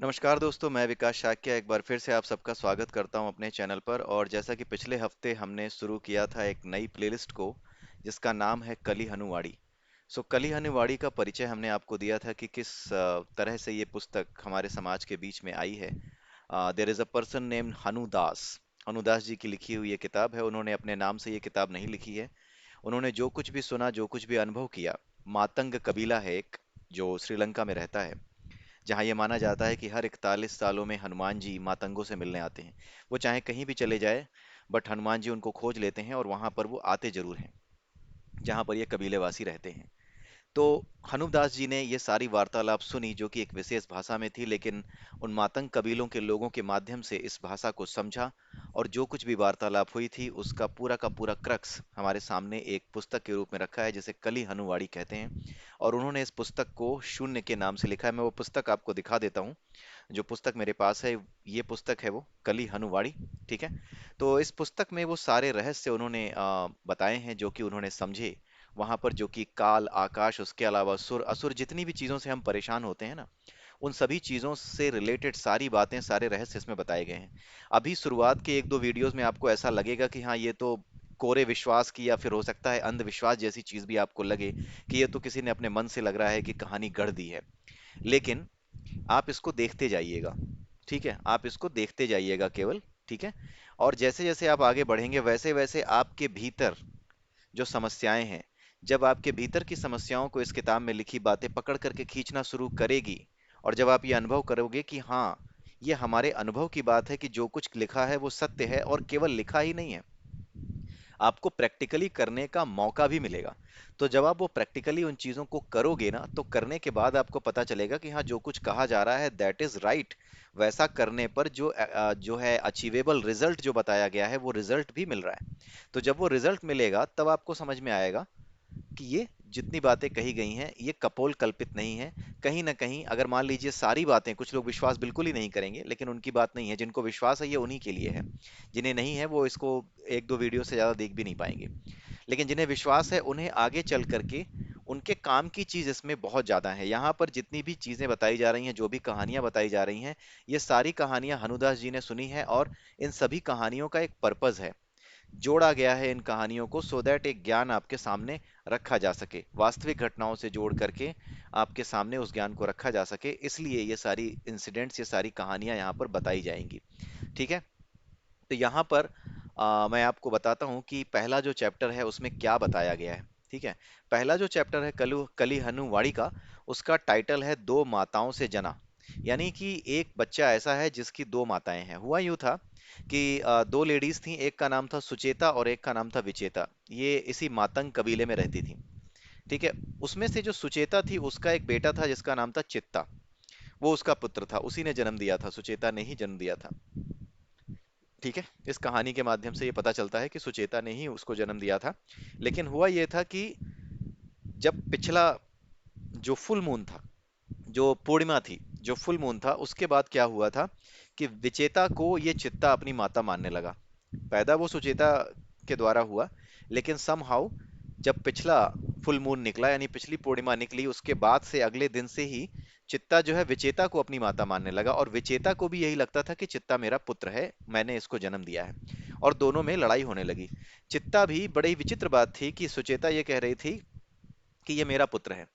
नमस्कार दोस्तों, मैं विकास शाक्य एक बार फिर से आप सबका स्वागत करता हूं अपने चैनल पर। और जैसा कि पिछले हफ्ते हमने शुरू किया था एक नई प्लेलिस्ट को जिसका नाम है कली हनुवाड़ी। कली हनुवाड़ी का परिचय हमने आपको दिया था कि किस तरह से ये पुस्तक हमारे समाज के बीच में आई है। There is a person named Hanudas. Hanudas ji की लिखी हुई ये किताब है। उन्होंने अपने नाम से ये किताब नहीं लिखी है। उन्होंने जो कुछ भी सुना, जो कुछ भी अनुभव किया, मातंग कबीला है एक, जो श्रीलंका में रहता है, जहाँ ये माना जाता है कि हर 41 सालों में हनुमान जी मातंगों से मिलने आते हैं। वो चाहे कहीं भी चले जाए, बट हनुमान जी उनको खोज लेते हैं और वहां पर वो आते जरूर हैं, जहाँ पर ये कबीलेवासी रहते हैं। तो हनुदास जी ने ये सारी वार्तालाप सुनी जो कि एक विशेष भाषा में थी, लेकिन उन मातंग कबीलों के लोगों के माध्यम से इस भाषा को समझा। और जो कुछ भी वार्तालाप हुई थी उसका पूरा का पूरा क्रक्स हमारे सामने एक पुस्तक के रूप में रखा है, जिसे कली हनुवाड़ी कहते हैं। और उन्होंने इस पुस्तक को शून्य के नाम से लिखा है। मैं वो पुस्तक आपको दिखा देता हूँ। जो पुस्तक मेरे पास है, ये पुस्तक है वो कली हनुवाड़ी। ठीक है। तो इस पुस्तक में वो सारे रहस्य उन्होंने बताए हैं जो कि उन्होंने समझे वहां पर, जो कि काल, आकाश, उसके अलावा सुर असुर, जितनी भी चीजों से हम परेशान होते हैं ना, उन सभी चीजों से रिलेटेड सारी बातें, सारे रहस्य इसमें बताए गए हैं। अभी शुरुआत के एक दो वीडियोस में आपको ऐसा लगेगा कि हाँ, ये तो कोरे विश्वास की या फिर हो सकता है अंधविश्वास जैसी चीज भी आपको लगे, कि ये तो किसी ने अपने मन से, लग रहा है कि कहानी गढ़ दी है। लेकिन आप इसको देखते जाइएगा। ठीक है, आप इसको देखते जाइएगा केवल। ठीक है। और जैसे जैसे आप आगे बढ़ेंगे, वैसे वैसे आपके भीतर जो समस्याएं हैं, जब आपके भीतर की समस्याओं को इस किताब में लिखी बातें पकड़ करके खींचना शुरू करेगी, और जब आप ये अनुभव करोगे कि हाँ, ये हमारे अनुभव की बात है कि जो कुछ लिखा है वो सत्य है, और केवल लिखा ही नहीं है, आपको प्रैक्टिकली करने का मौका भी मिलेगा। तो जब आप वो प्रैक्टिकली उन चीजों को करोगे ना, तो करने के बाद आपको पता चलेगा कि हाँ, जो कुछ कहा जा रहा है दैट इज राइट। वैसा करने पर जो है अचीवेबल रिजल्ट जो बताया गया है, वो रिजल्ट भी मिल रहा है। तो जब वो रिजल्ट मिलेगा तब आपको समझ में आएगा कि ये जितनी बातें कही गई हैं ये कपोल कल्पित नहीं है। कहीं ना कहीं, अगर मान लीजिए सारी बातें, कुछ लोग विश्वास बिल्कुल ही नहीं करेंगे, लेकिन उनकी बात नहीं है। जिनको विश्वास है ये उन्हीं के लिए है। जिन्हें नहीं है वो इसको एक दो वीडियो से ज्यादा देख भी नहीं पाएंगे। लेकिन जिन्हें विश्वास है उन्हें आगे चल करके उनके काम की चीज इसमें बहुत ज्यादा है। यहाँ पर जितनी भी चीजें बताई जा रही हैं, जो भी कहानियां बताई जा रही हैं, ये सारी कहानियां हनुदास जी ने सुनी है। और इन सभी कहानियों का एक पर्पज है, जोड़ा गया है इन कहानियों को, सो दैट एक ज्ञान आपके सामने रखा जा सके, वास्तविक घटनाओं से जोड़ करके आपके सामने उस ज्ञान को रखा जा सके। इसलिए ये सारी इंसिडेंट्स, ये सारी कहानियां यहाँ पर बताई जाएंगी। ठीक है। तो यहाँ पर मैं आपको बताता हूँ कि पहला जो चैप्टर है उसमें क्या बताया गया है। ठीक है। पहला जो चैप्टर है कलु कली हनुवाड़ी का, उसका टाइटल है दो माताओं से जना। यानी कि एक बच्चा ऐसा है जिसकी दो माताएं हैं। हुआ यूं था कि दो लेडीज थी, एक का नाम था सुचेता और एक का नाम था विचेता। ये इसी मातंग कबीले में रहती थी। ठीक है। उसमें से जो सुचेता थी उसका एक बेटा था जिसका नाम था चित्ता। वो उसका पुत्र था, उसी ने जन्म दिया था, सुचेता ने ही जन्म दिया था। ठीक है। इस कहानी के माध्यम से ये पता चलता है कि सुचेता ने ही उसको जन्म दिया था। लेकिन हुआ ये था कि जब पिछला जो फुल मून था, जो पूर्णिमा थी, जो फुल मून था, उसके बाद क्या हुआ था कि विचेता को ये चित्ता अपनी माता मानने लगा। पैदा वो सुचेता के द्वारा हुआ, लेकिन समहाउ जब पिछला फुल मून निकला, यानी पिछली पूर्णिमा निकली, उसके बाद से अगले दिन से ही चित्ता जो है विचेता को अपनी माता मानने लगा। और विचेता को भी यही लगता था कि चित्ता मेरा पुत्र है, मैंने इसको जन्म दिया है। और दोनों में लड़ाई होने लगी। चित्ता भी, बड़ी विचित्र बात थी कि सुचेता ये कह रही थी कि ये मेरा पुत्र है,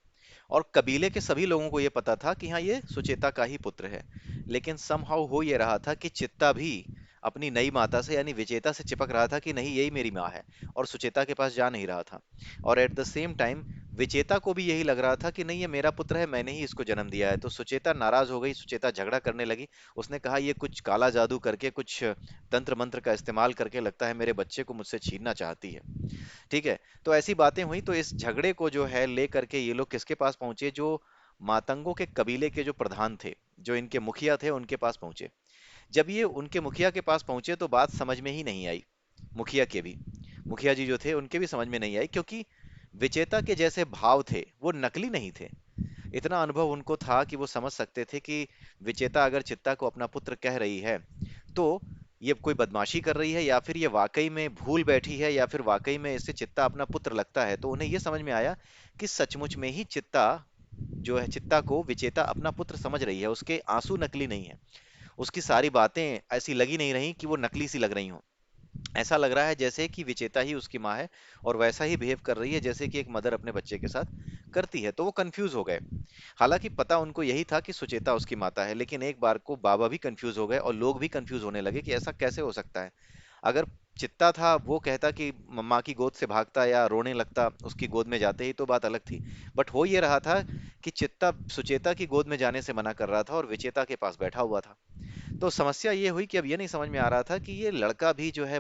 और कबीले के सभी लोगों को यह पता था कि हाँ, ये सुचेता का ही पुत्र है। लेकिन समहाउ हो ये रहा था कि चित्ता भी अपनी नई माता से यानी विचेता से चिपक रहा था कि नहीं, यही मेरी माँ है, और सुचेता के पास जा नहीं रहा था। और एट द सेम टाइम विचेता को भी यही लग रहा था कि नहीं, ये मेरा पुत्र है, मैंने ही इसको जन्म दिया है। तो सुचेता नाराज हो गई, सुचेता झगड़ा करने लगी। उसने कहा ये कुछ काला जादू करके, कुछ तंत्र मंत्र का इस्तेमाल करके, लगता है मेरे बच्चे को मुझसे छीनना चाहती है। ठीक है। तो ऐसी बातें हुई, तो इस झगड़े को जो है ले करके ये लोग किसके पास पहुंचे, जो मातंगों के कबीले के जो प्रधान थे, जो इनके मुखिया थे, उनके पास पहुंचे। जब ये उनके मुखिया के पास पहुंचे तो बात समझ में ही नहीं आई। मुखिया के भी, मुखिया जी जो थे उनके भी समझ में नहीं आई, क्योंकि विजेता के जैसे भाव थे वो नकली नहीं थे। इतना अनुभव उनको था कि वो समझ सकते थे कि विचेता अगर चित्ता को अपना पुत्र कह रही है, तो ये कोई बदमाशी कर रही है, या फिर ये वाकई में भूल बैठी है, या फिर वाकई में इससे चित्ता अपना पुत्र लगता है। तो उन्हें ये समझ में आया कि सचमुच में ही चित्ता जो है चित्ता को विचेता अपना पुत्र समझ रही है, उसके आंसू नकली नहीं है, उसकी सारी बातें ऐसी लगी नहीं रही कि वो नकली सी लग रही हो। ऐसा लग रहा है जैसे कि विचेता ही उसकी माँ है, और वैसा ही बिहेव कर रही है जैसे कि एक मदर अपने बच्चे के साथ करती है। तो वो कंफ्यूज हो गए। हालांकि पता उनको यही था कि सुचेता उसकी माता है, लेकिन एक बार को बाबा भी कंफ्यूज हो गए और लोग भी कंफ्यूज होने लगे कि ऐसा कैसे हो सकता है। अगर चित्ता था वो कहता कि माँ की गोद से भागता या रोने लगता उसकी गोद में जाते ही, तो बात अलग थी। बट हो ये रहा था कि चित्ता सुचेता की गोद में जाने से मना कर रहा था और विचेता के पास बैठा हुआ था। तो समस्या ये हुई कि अब ये नहीं समझ में आ रहा था कि ये लड़का भी जो है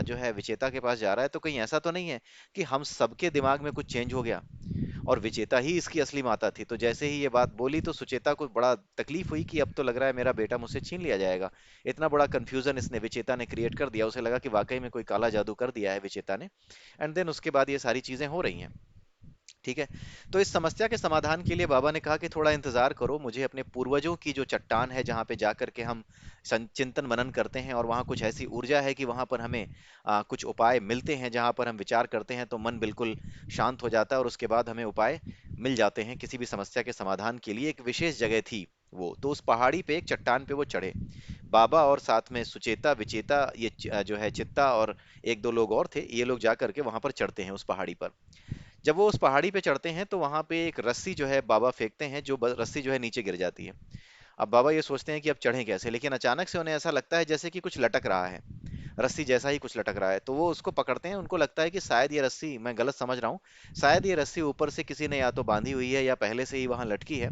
जो है विचेता के पास जा रहा है, तो कहीं ऐसा तो नहीं है कि हम सबके दिमाग में कुछ चेंज हो गया और विचेता ही इसकी असली माता थी। तो जैसे ही ये बात बोली तो सुचेता को बड़ा तकलीफ हुई कि अब तो लग रहा है मेरा बेटा मुझसे छीन लिया जाएगा। इतना बड़ा कंफ्यूजन इसने विचेता ने क्रिएट कर दिया, उसे लगा कि वाकई में कोई काला जादू कर दिया है विचेता ने। एंड देन उसके बाद ये सारी चीजें हो रही हैं। ठीक है। तो इस समस्या के समाधान के लिए बाबा ने कहा कि थोड़ा इंतजार करो, मुझे अपने पूर्वजों की जो चट्टान है जहां पे जाकर के हम चिंतन मनन करते हैं, और वहां कुछ ऐसी ऊर्जा है कि वहां पर हमें कुछ उपाय मिलते हैं, जहां पर हम विचार करते हैं तो मन बिल्कुल शांत हो जाता है और उसके बाद हमें उपाय मिल जाते हैं किसी भी समस्या के समाधान के लिए। एक विशेष जगह थी वो, तो उस पहाड़ी पे एक चट्टान पे वो चढ़े, बाबा और साथ में सुचेता विचेता ये जो है चित्ता और एक दो लोग और थे, ये लोग जा करके वहां पर चढ़ते हैं उस पहाड़ी पर। जब वो उस पहाड़ी पे चढ़ते हैं तो वहां पे एक रस्सी जो है बाबा फेंकते हैं, जो रस्सी जो है नीचे गिर जाती है। अब बाबा ये सोचते हैं कि अब चढ़ें कैसे, लेकिन अचानक से उन्हें ऐसा लगता है जैसे कि कुछ लटक रहा है, रस्सी जैसा ही कुछ लटक रहा है। तो वो उसको पकड़ते हैं, उनको लगता है कि शायद ये रस्सी, मैं गलत समझ रहा हूँ, शायद ये रस्सी ऊपर से किसी ने या तो बांधी हुई है या पहले से ही वहां लटकी है।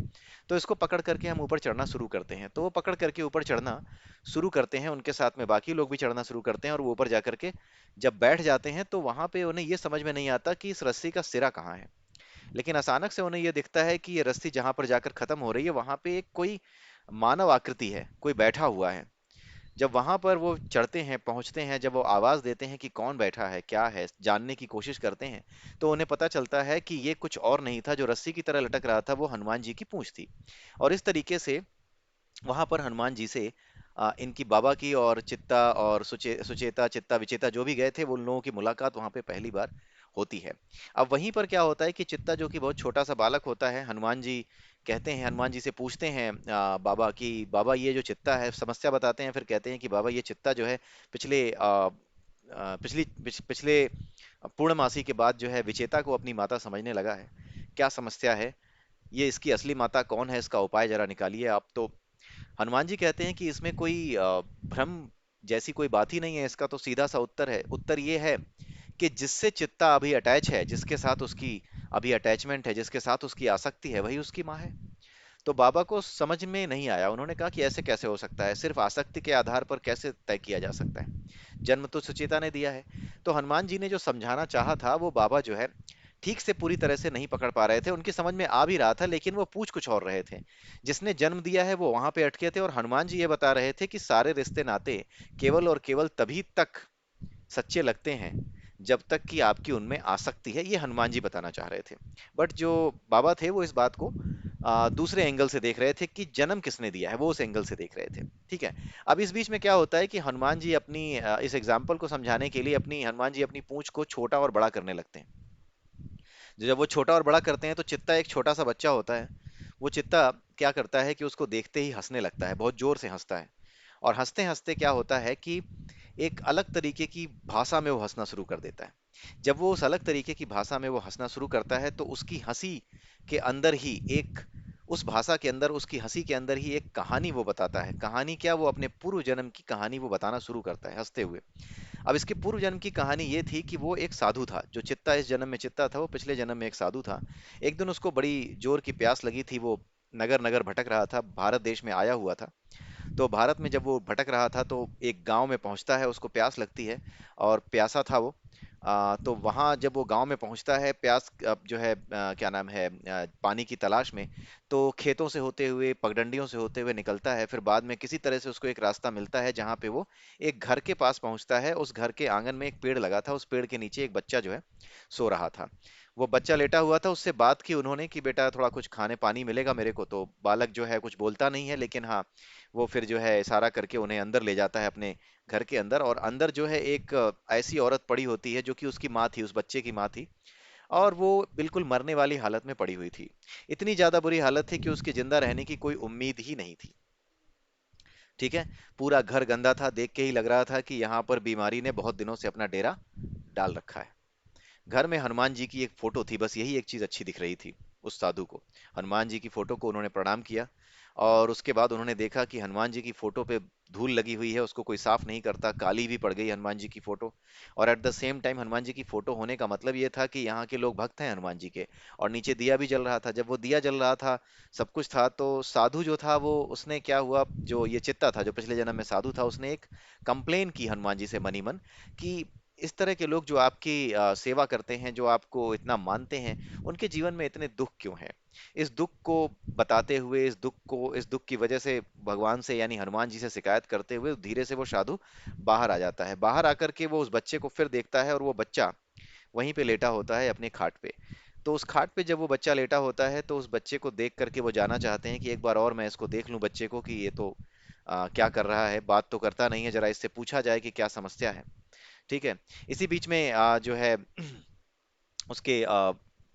तो इसको पकड़ करके हम ऊपर चढ़ना शुरू करते हैं। तो वो पकड़ करके ऊपर चढ़ना शुरू करते हैं, उनके साथ में बाकी लोग भी चढ़ना शुरू करते हैं, और वो ऊपर जा करके जब बैठ जाते हैं तो वहां पे उन्हें ये समझ में नहीं आता कि इस रस्सी का सिरा कहाँ है। लेकिन अचानक से उन्हें यह दिखता है कि ये रस्सी जहां पर जाकर खत्म हो रही है वहां पे एक कोई मानव आकृति है, कोई बैठा हुआ है। जब वहां पर वो चढ़ते हैं, पहुंचते हैं, जब वो आवाज देते हैं कि कौन बैठा है, क्या है, जानने की कोशिश करते हैं, तो उन्हें पता चलता है कि ये कुछ और नहीं था, जो रस्सी की तरह लटक रहा था वो हनुमान जी की पूंछ थी। और इस तरीके से वहां पर हनुमान जी से इनकी बाबा की और चित्ता और सुचेता चित्ता विचेता जो भी गए थे, वो उन लोगों की मुलाकात वहां पे पहली बार होती है। अब वहीं पर क्या होता है कि चित्ता जो कि बहुत छोटा सा बालक होता है, हनुमान जी कहते हैं, हनुमान जी से पूछते हैं बाबा की, बाबा ये जो चित्ता है, समस्या बताते हैं, फिर कहते हैं कि बाबा ये चित्ता जो है पिछले पिछले पूर्णमासी के बाद जो है विचेता को अपनी माता समझने लगा है। क्या समस्या है, ये इसकी असली माता कौन है, इसका उपाय जरा निकालिए आप। तो हनुमान जी कहते हैं कि इसमें कोई भ्रम जैसी कोई बात ही नहीं है, इसका तो सीधा सा उत्तर है। उत्तर ये है कि जिससे चित्ता अभी अटैच है, जिसके साथ उसकी अभी अटैचमेंट है, जिसके साथ उसकी आसक्ति है, वही उसकी माँ है। तो बाबा को समझ में नहीं आया, उन्होंने कहा कि ऐसे कैसे हो सकता है, सिर्फ आसक्ति के आधार पर कैसे तय किया जा सकता है, जन्म तो सुचेता ने दिया है। तो हनुमान जी ने जो समझाना चाहा था वो बाबा जो है ठीक से पूरी तरह से नहीं पकड़ पा रहे थे, उनकी समझ में आ भी रहा था लेकिन वो पूछ कुछ और रहे थे। जिसने जन्म दिया है वो वहां पे अटके थे, और हनुमान जी ये बता रहे थे कि सारे रिश्ते नाते केवल और केवल तभी तक सच्चे लगते हैं जब तक कि आपकी उनमें आसक्ति है, ये हनुमान जी बताना चाह रहे थे। बट जो बाबा थे वो इस बात को दूसरे एंगल से देख रहे थे कि जन्म किसने दिया है, वो उस एंगल से देख रहे थे। ठीक है। अब इस बीच में क्या होता है कि हनुमान जी अपनी इस एग्जाम्पल को समझाने के लिए अपनी हनुमान जी अपनी पूंछ को छोटा और बड़ा करने लगते हैं। जब वो छोटा और बड़ा करते हैं तो चित्ता एक छोटा सा बच्चा होता है, वो चित्ता क्या करता है कि उसको देखते ही हंसने लगता है, बहुत जोर से हंसता है। और हंसते हंसते क्या होता है कि एक अलग तरीके की भाषा में वो हंसना शुरू कर देता है। जब वो उस अलग तरीके की भाषा में वो हंसना शुरू करता है तो उसकी हंसी के अंदर ही एक, उस भाषा के अंदर, उसकी हंसी के अंदर ही एक कहानी वो बताता है। कहानी क्या, वो अपने पूर्व जन्म की कहानी वो बताना शुरू करता है हंसते हुए। अब इसके पूर्व जन्म की कहानी ये थी कि वो एक साधु था, जो चित्ता इस जन्म में चित्ता था वो पिछले जन्म में एक साधु था। एक दिन उसको बड़ी जोर की प्यास लगी थी, वो नगर नगर भटक रहा था, भारत देश में आया हुआ था। तो भारत में जब वो भटक रहा था तो एक गांव में पहुंचता है, उसको प्यास लगती है और प्यासा था वो। तो वहां जब वो गांव में पहुंचता है, प्यास जो है क्या नाम है, पानी की तलाश में, तो खेतों से होते हुए, पगडंडियों से होते हुए निकलता है। फिर बाद में किसी तरह से उसको एक रास्ता मिलता है जहां पे वो एक घर के पास पहुंचता है। उस घर के आंगन में एक पेड़ लगा था, उस पेड़ के नीचे एक बच्चा जो है सो रहा था। वो बच्चा लेटा हुआ था, उससे बात की उन्होंने कि बेटा थोड़ा कुछ खाने पानी मिलेगा मेरे को। तो बालक जो है कुछ बोलता नहीं है, लेकिन हाँ, वो फिर जो है इशारा करके उन्हें अंदर ले जाता है अपने घर के अंदर। और अंदर जो है एक ऐसी औरत पड़ी होती है जो कि उसकी माँ थी, उस बच्चे की माँ थी। और वो बिल्कुल मरने वाली हालत में पड़ी हुई थी। इतनी ज्यादा बुरी हालत थी कि उसके जिंदा रहने की कोई उम्मीद ही नहीं थी। ठीक है। पूरा घर गंदा था, देख के ही लग रहा था कि यहाँ पर बीमारी ने बहुत दिनों से अपना डेरा डाल रखा है। घर में हनुमान जी की एक फोटो थी, बस यही एक चीज अच्छी दिख रही थी उस साधु को। हनुमान जी की फोटो को उन्होंने प्रणाम किया, और उसके बाद उन्होंने देखा कि हनुमान जी की फोटो पे धूल लगी हुई है, उसको कोई साफ नहीं करता, काली भी पड़ गई हनुमान जी की फोटो। और at the same time Hanuman ji की फोटो होने का मतलब ये था कि यहाँ के लोग भक्त हैं हनुमान जी के। और नीचे दिया भी जल रहा था। जब वो दिया जल रहा था, सब कुछ था, तो साधु जो था वो, उसने क्या हुआ, जो ये चित्ता था जो पिछले जन्म में साधु था, उसने एक कंप्लेन की हनुमान जी से मनी मन कि इस तरह के लोग जो आपकी सेवा करते हैं, जो आपको इतना मानते हैं, उनके जीवन में इतने दुख क्यों हैं। इस दुख को बताते हुए, इस दुख की वजह से भगवान से यानी हनुमान जी से शिकायत करते हुए धीरे से वो साधु बाहर आ जाता है। बाहर आकर के वो उस बच्चे को फिर देखता है, और वो बच्चा वहीं पे लेटा होता है अपनी खाट पे। तो उस खाट पे जब वो बच्चा लेटा होता है, तो उस बच्चे को देख करके वो जानना चाहते हैं कि एक बार और मैं इसको देख लूं, बच्चे को, कि ये तो क्या कर रहा है, बात तो करता नहीं है, जरा इससे पूछा जाए कि क्या समस्या है। ठीक है। इसी बीच में जो है उसके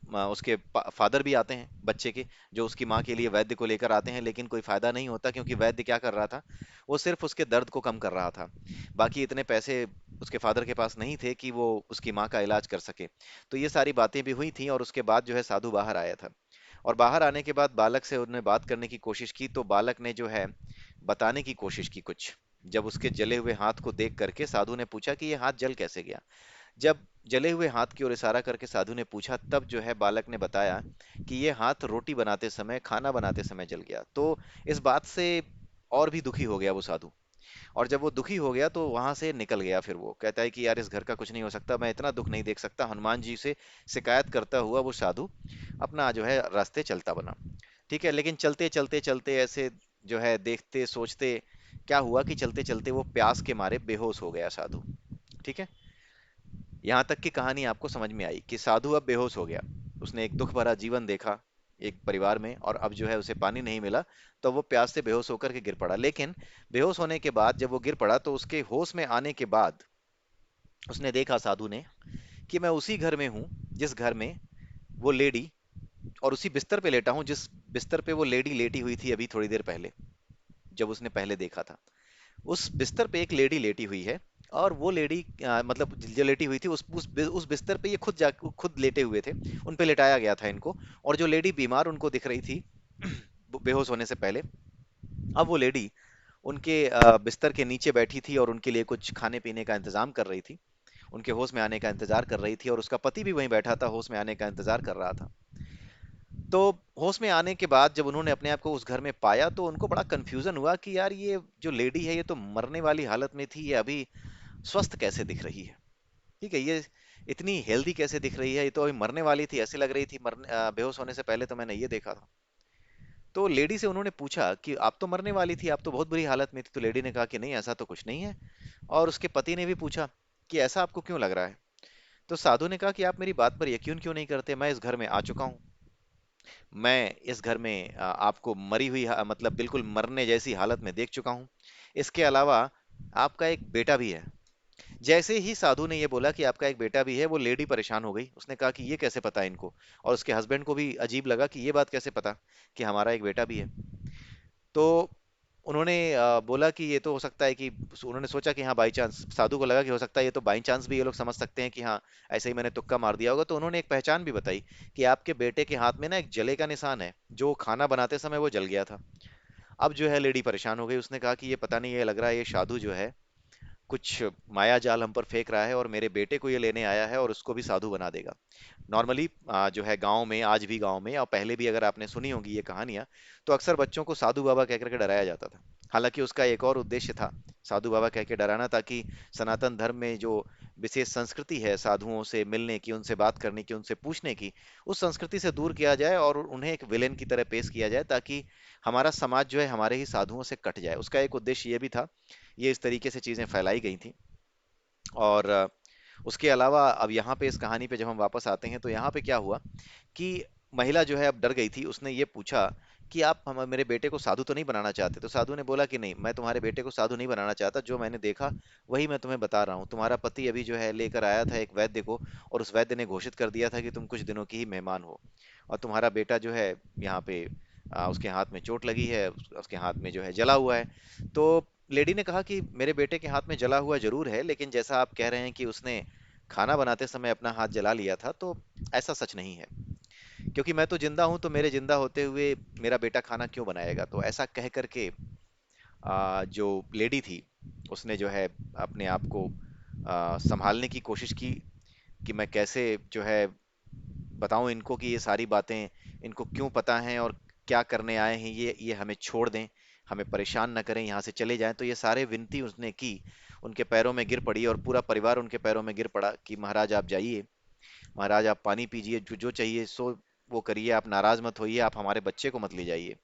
उसके फादर भी आते हैं बच्चे के, जो उसकी माँ के लिए वैद्य को लेकर आते हैं, लेकिन कोई फायदा नहीं होता, क्योंकि वैद्य क्या कर रहा था, वो सिर्फ उसके दर्द को कम कर रहा था। बाकी इतने पैसे उसके फादर के पास नहीं थे कि वो उसकी माँ का इलाज कर सके। तो ये सारी बातें भी हुई थी, और उसके बाद जो है साधु बाहर आया था। और बाहर आने के बाद बालक से उन्होंने बात करने की कोशिश की, तो बालक ने जो है बताने की कोशिश की कुछ। जब उसके जले हुए हाथ को देख करके साधु ने पूछा कि ये हाथ जल कैसे गया। जब जले हुए हाथ की ओर इशारा करके साधु ने पूछा, तब जो है बालक ने बताया कि ये हाथ रोटी बनाते समय, खाना बनाते समय जल गया। तो इस बात से और भी दुखी हो गया वो साधु। और जब वो दुखी हो गया तो वहां से निकल गया। फिर वो कहता है कि यार इस घर का कुछ नहीं हो सकता, मैं इतना दुख नहीं देख सकता। हनुमान जी से शिकायत करता हुआ वो साधु अपना जो है रास्ते चलता बना। ठीक है। लेकिन चलते चलते चलते ऐसे जो है देखते सोचते क्या हुआ कि चलते चलते वो प्यास के मारे बेहोश हो गया साधु। ठीक है। यहाँ तक की कहानी आपको समझ में आई कि साधु अब बेहोश हो गया। उसने एक दुख भरा जीवन देखा एक परिवार में, और अब जो है उसे पानी नहीं मिला, तो वो प्यास से बेहोश होकर के गिर पड़ा। लेकिन बेहोश होने के बाद जब वो गिर पड़ा, तो उसके होश में आने के बाद उसने देखा, साधु ने, कि मैं उसी घर में हूँ जिस घर में वो लेडी, और उसी बिस्तर पे लेटा हूँ जिस बिस्तर पे वो लेडी लेटी हुई थी अभी थोड़ी देर पहले, जब उसने पहले देखा था। उस बिस्तर पे एक लेडी लेटी हुई है। और वो लेडी मतलब जो लेटी हुई थी, उस बिस्तर पे ये खुद लेटे हुए थे। उन पे लेटाया गया था इनको। और जो लेडी बीमार उनको दिख रही थी बेहोश होने से पहले, अब वो लेडी उनके बिस्तर के नीचे बैठी थी, और उनके लिए कुछ खाने पीने का इंतजाम कर रही थी। उनके होश में आने का इंतजार कर रही थी, और उसका पति भी वहीं बैठा था, होश में आने का इंतजार कर रहा था। तो होश में आने के बाद जब उन्होंने अपने आप को उस घर में पाया, तो उनको बड़ा कंफ्यूजन हुआ कि यार ये जो लेडी है, ये तो मरने वाली हालत में थी, ये अभी स्वस्थ कैसे दिख रही है। ठीक है। ये इतनी हेल्दी कैसे दिख रही है, ये तो अभी मरने वाली थी, ऐसे लग रही थी बेहोश होने से पहले तो मैंने ये देखा था। तो लेडी से उन्होंने पूछा कि आप तो मरने वाली थी, आप तो बहुत बुरी हालत में थी। तो लेडी ने कहा कि नहीं, ऐसा तो कुछ नहीं है। और उसके पति ने भी पूछा कि ऐसा आपको क्यों लग रहा है। तो साधु ने कहा कि आप मेरी बात पर यकीन क्यों नहीं करते, मैं इस घर में आ चुका हूँ। मैं इस घर में आपको मरी हुई मतलब बिल्कुल मरने जैसी हालत में देख चुका हूँ। इसके अलावा आपका एक बेटा भी है। जैसे ही साधु ने ये बोला कि आपका एक बेटा भी है, वो लेडी परेशान हो गई। उसने कहा कि ये कैसे पता इनको। और उसके हस्बैंड को भी अजीब लगा कि ये बात कैसे पता कि हमारा एक बेटा भी है। तो उन्होंने बोला कि ये तो हो सकता है कि, उन्होंने सोचा कि हाँ बाई चांस, साधु को लगा कि हो सकता है ये तो बाई चांस भी ये लोग समझ सकते हैं कि हाँ ऐसे ही मैंने तुक्का मार दिया होगा। तो उन्होंने एक पहचान भी बताई कि आपके बेटे के हाथ में ना एक जले का निशान है, जो खाना बनाते समय वो जल गया था। अब जो है लेडी परेशान हो गई। उसने कहा कि ये पता नहीं, ये लग रहा है ये साधु जो है कुछ माया जाल हम पर फेंक रहा है, और मेरे बेटे को ये लेने आया है और उसको भी साधु बना देगा। नॉर्मली जो है गांव में, आज भी गांव में और पहले भी अगर आपने सुनी होगी ये कहानियां, तो अक्सर बच्चों को साधु बाबा कह करके डराया जाता था। हालांकि उसका एक और उद्देश्य था, साधु बाबा कह के डराना, ताकि सनातन धर्म में जो विशेष संस्कृति है साधुओं से मिलने की, उनसे बात करने की, उनसे पूछने की, उस संस्कृति से दूर किया जाए और उन्हें एक विलेन की तरह पेश किया जाए, ताकि हमारा समाज जो है हमारे ही साधुओं से कट जाए। उसका एक उद्देश्य ये भी था। ये इस तरीके से चीजें फैलाई गई थी। और उसके अलावा अब यहाँ पे इस कहानी पे जब हम वापस आते हैं, तो यहाँ पे क्या हुआ कि महिला जो है अब डर गई थी। उसने ये पूछा कि आप हम मेरे बेटे को साधु तो नहीं बनाना चाहते? तो साधु ने बोला कि नहीं, मैं तुम्हारे बेटे को साधु नहीं बनाना चाहता, जो मैंने देखा वही मैं तुम्हें बता रहा हूँ। तुम्हारा पति अभी जो है लेकर आया था एक वैद्य को, और उस वैद्य ने घोषित कर दिया था कि तुम कुछ दिनों की ही मेहमान हो, और तुम्हारा बेटा जो है यहाँ पे उसके हाथ में चोट लगी है, उसके हाथ में जो है जला हुआ है। तो लेडी ने कहा कि मेरे बेटे के हाथ में जला हुआ जरूर है, लेकिन जैसा आप कह रहे हैं कि उसने खाना बनाते समय अपना हाथ जला लिया था, तो ऐसा सच नहीं है, क्योंकि मैं तो जिंदा हूं, तो मेरे जिंदा होते हुए मेरा बेटा खाना क्यों बनाएगा? तो ऐसा कह करके जो लेडी थी उसने जो है अपने आप को संभालने की कोशिश की कि मैं कैसे जो है बताऊं इनको कि ये सारी बातें इनको क्यों पता हैं, और क्या करने आए हैं ये हमें छोड़ दें, हमें परेशान ना करें, यहाँ से चले जाएं। तो ये सारे विनती उसने की, उनके पैरों में गिर पड़ी, और पूरा परिवार उनके पैरों में गिर पड़ा कि महाराज आप जाइए, महाराज आप पानी पीजिए, जो जो चाहिए सो वो करिए, आप नाराज मत होइए, आप हमारे बच्चे को मत ले जाइए।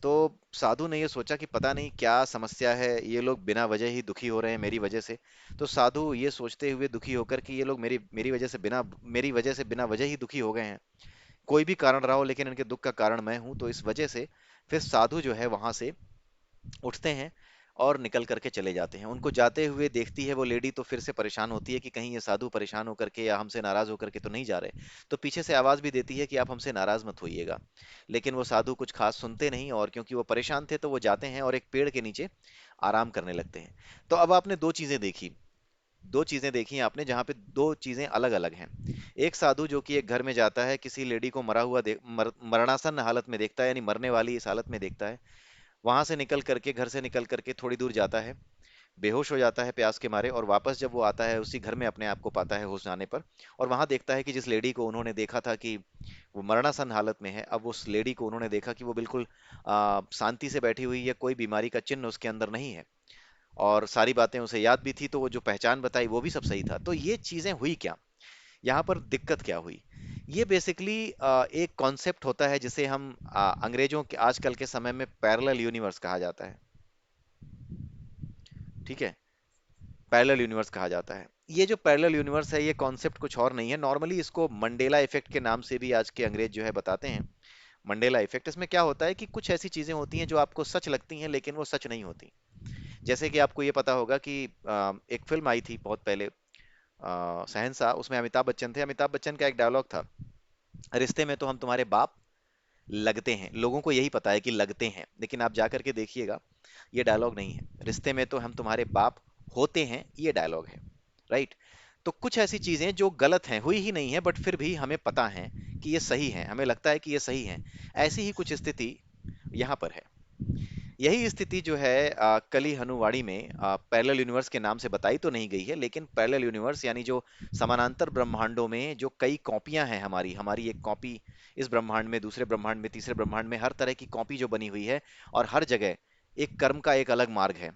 तो साधु ने ये सोचा कि पता नहीं क्या समस्या है, ये लोग बिना वजह ही दुखी हो रहे हैं मेरी वजह से। तो साधु ये सोचते हुए दुखी होकर कि ये लोग मेरी मेरी वजह से बिना वजह ही दुखी हो गए हैं, कोई भी कारण रहा हो, लेकिन इनके दुख का कारण मैं हूं, तो इस वजह से फिर साधु जो है वहां से उठते हैं और निकल करके चले जाते हैं। उनको जाते हुए देखती है वो लेडी, तो फिर से परेशान होती है कि कहीं ये साधु परेशान होकर के या हमसे नाराज होकर के तो नहीं जा रहे। तो पीछे से आवाज भी देती है कि आप हमसे नाराज मत होइएगा, लेकिन वो साधु कुछ खास सुनते नहीं, और क्योंकि वो परेशान थे तो वो जाते हैं और एक पेड़ के नीचे आराम करने लगते हैं। तो अब आपने दो चीजें देखी आपने, जहां पे दो चीजें अलग अलग हैं। एक साधु जो कि एक घर में जाता है, किसी लेडी को मरा हुआ मरणासन हालत में देखता है, यानी मरने वाली इस हालत में देखता है, वहां से निकल करके, घर से निकल करके थोड़ी दूर जाता है, बेहोश हो जाता है प्यास के मारे, और वापस जब वो आता है उसी घर में अपने आप को पाता है होश आने पर, और वहां देखता है कि जिस लेडी को उन्होंने देखा था कि वो मरणासन हालत में है, अब उस लेडी को उन्होंने देखा कि वो बिल्कुल शांति से बैठी हुई है, कोई बीमारी का चिन्ह उसके अंदर नहीं है, और सारी बातें उसे याद भी थी, तो वो जो पहचान बताई वो भी सब सही था। तो ये चीजें हुई क्या, यहाँ पर दिक्कत क्या हुई? ये बेसिकली एक कॉन्सेप्ट होता है जिसे हम अंग्रेजों के आजकल के समय में पैरेलल यूनिवर्स कहा जाता है। ठीक है, पैरेलल यूनिवर्स कहा जाता है। ये जो पैरेलल यूनिवर्स है, ये कॉन्सेप्ट कुछ और नहीं है, नॉर्मली इसको मंडेला इफेक्ट के नाम से भी आज के अंग्रेज जो है बताते हैं। मंडेला इफेक्ट, इसमें क्या होता है कि कुछ ऐसी चीजें होती हैं जो आपको सच लगती हैं लेकिन वो सच नहीं होती। जैसे कि आपको ये पता होगा कि एक फिल्म आई थी बहुत पहले, शहंशाह, उसमें अमिताभ बच्चन थे। अमिताभ बच्चन का एक डायलॉग था, रिश्ते में तो हम तुम्हारे बाप लगते हैं। लोगों को यही पता है कि लगते हैं, लेकिन आप जा करके देखिएगा, ये डायलॉग नहीं है। रिश्ते में तो हम तुम्हारे बाप होते हैं, ये डायलॉग है। राइट? तो कुछ ऐसी चीजें जो गलत हैं, हुई ही नहीं है, बट फिर भी हमें पता है कि ये सही है, हमें लगता है कि ये सही है। ऐसी ही कुछ स्थिति यहाँ पर है। यही स्थिति जो है कली हनुवाड़ी में पैरेलल यूनिवर्स के नाम से बताई तो नहीं गई है, लेकिन पैरेलल यूनिवर्स यानी जो समानांतर ब्रह्मांडों में जो कई कॉपियां हैं, हमारी हमारी एक कॉपी इस ब्रह्मांड में, दूसरे ब्रह्मांड में, तीसरे ब्रह्मांड में, हर तरह की कॉपी जो बनी हुई है, और हर जगह एक कर्म का एक अलग मार्ग है,